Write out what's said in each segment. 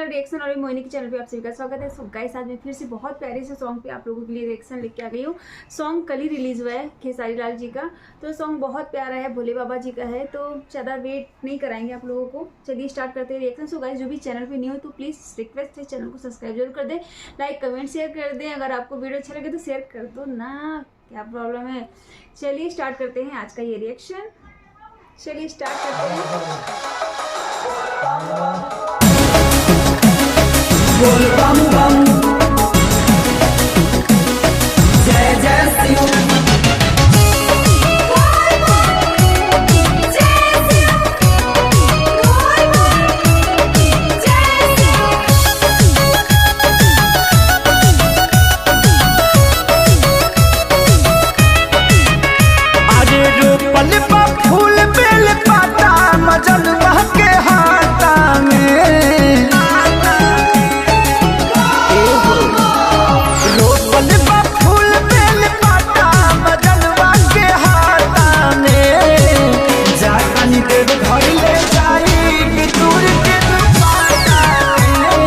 Channel reaction और मोहिनी के channel पे आप सभी का स्वागत है। सो गाइस, आज मैं फिर से बहुत प्यारे से सॉन्ग पे आप लोगों के लिए रिएक्शन लेके आ गई हूँ। सॉन्ग कल ही रिलीज हुआ है खेसारी लाल जी का, तो सॉन्ग बहुत प्यारा है, भोले बाबा जी का है, तो ज़्यादा वेट नहीं कराएंगे आप लोगों को। चलिए स्टार्ट करते हैं रिएक्शन। सो गाइस, जो भी चैनल पर न्यू हो तो प्लीज़ रिक्वेस्ट है चैनल को सब्सक्राइब जरूर कर दें, लाइक कमेंट शेयर कर दें। अगर आपको वीडियो अच्छा लगे तो शेयर कर दो ना, क्या प्रॉब्लम है। चलिए स्टार्ट करते हैं आज का ये रिएक्शन। चलिए स्टार्ट करते हैं। बोल बम बम जय जय शिव। अरे रोपल बा फूल बेल पाता मजन बह के हाथा में। रोपल बा फूल बेल पाता मजन बह के हाथा में। जानी देव घर ले जाई बितूर के दुपाटा में।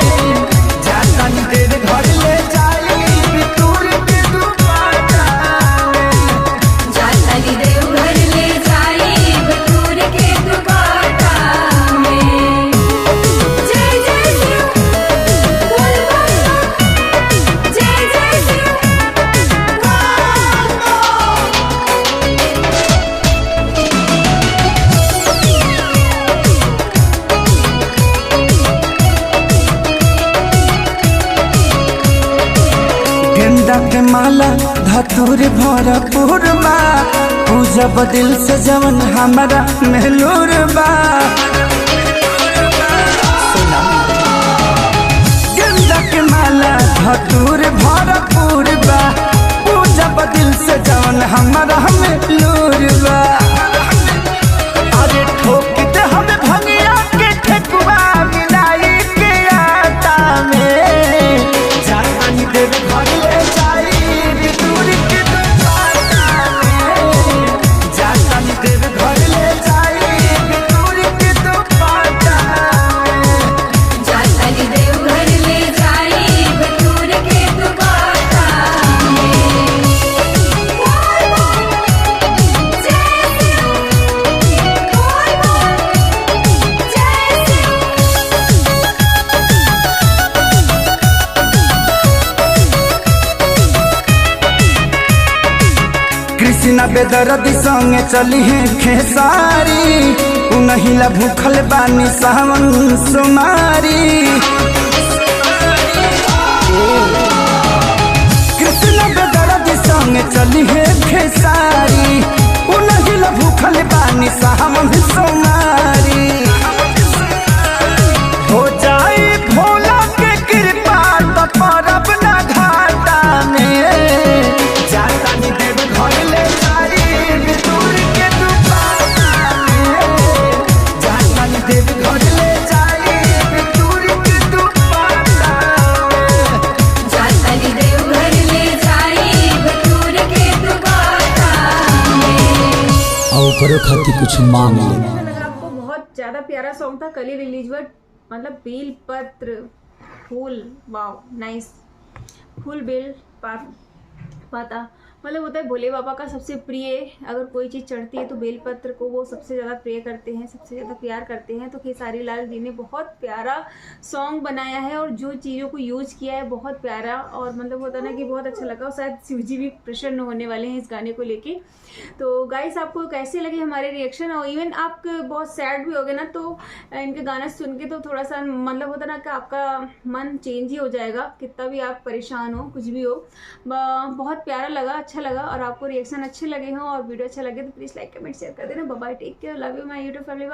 जानी देव घर ले जाई बितूर के दुपाटा में। जानी देव घर ले जाई बटूर के दुपाटा में। जय जय शिव बोल बम जय जय शिव गेंदा के माला धतूर भरपूर बा। पूजब दिल से जवन हमारा मेहलूर बा। गेंदा के माला धतूर भरपूर बा। पूजब दिल से जवन हमारा मेहलूर बा। अरे ठोक दे हमें भंगिया के ठेकुआ मिलाई के आटा में। जानी देव घर ले जाई बितूर के दुपाटा में। जानी देव घर ले जाई बितूर के दुपाटा में। जानी देव घर ले जाई बटूर के दुपाटा में। बोल बम जय शिव बोल बम जय शिव। कृष्णा बेदर्दी संगे चली है खेसारी। उनहिला भूखल बानी सावन सुमारी। कृष्णा बेदर्दी संगे चली है खेसारी। उनहिला भूखल बानी सावन सुमारी। हो जाए भोला के कृपा तो परब ना घाटा में। जानी देव घर ले जाई बितूर के दुपाटा में। जानी देव घर ले जाई बितूर के दुपाटा में। जानी देव घर ले जाई बटूर के दुपाटा में। और करो खातिर कुछ मांग ले। अगर आपको बहुत ज़्यादा प्यारा सॉन्ग था, कल ही रिलीज हुआ, मतलब बेल पत्र फूल, वाव नाइस। फूल बेल पाता मतलब होता है भोले बाबा का सबसे प्रिय। अगर कोई चीज़ चढ़ती है तो बेलपत्र को वो सबसे ज़्यादा प्रिय करते हैं, सबसे ज़्यादा प्यार करते हैं। तो खेसारी लाल जी ने बहुत प्यारा सॉन्ग बनाया है और जो चीज़ों को यूज किया है बहुत प्यारा, और मतलब होता है ना कि बहुत अच्छा लगा। और शायद शिव जी भी प्रसन्न होने वाले हैं इस गाने को लेके। तो गाइस, आपको कैसे लगे हमारे रिएक्शन, और इवन आप बहुत सैड भी हो गए ना तो इनके गाना सुन के तो थोड़ा सा मतलब होता ना कि आपका मन चेंज ही हो जाएगा, कितना भी आप परेशान हो, कुछ भी हो। बहुत प्यारा लगा, अच्छा लगा। और आपको रिएक्शन अच्छे लगे हो और वीडियो अच्छा लगे तो प्लीज़ लाइक कमेंट शेयर कर देना। Bye bye, take care, love you my YouTube family.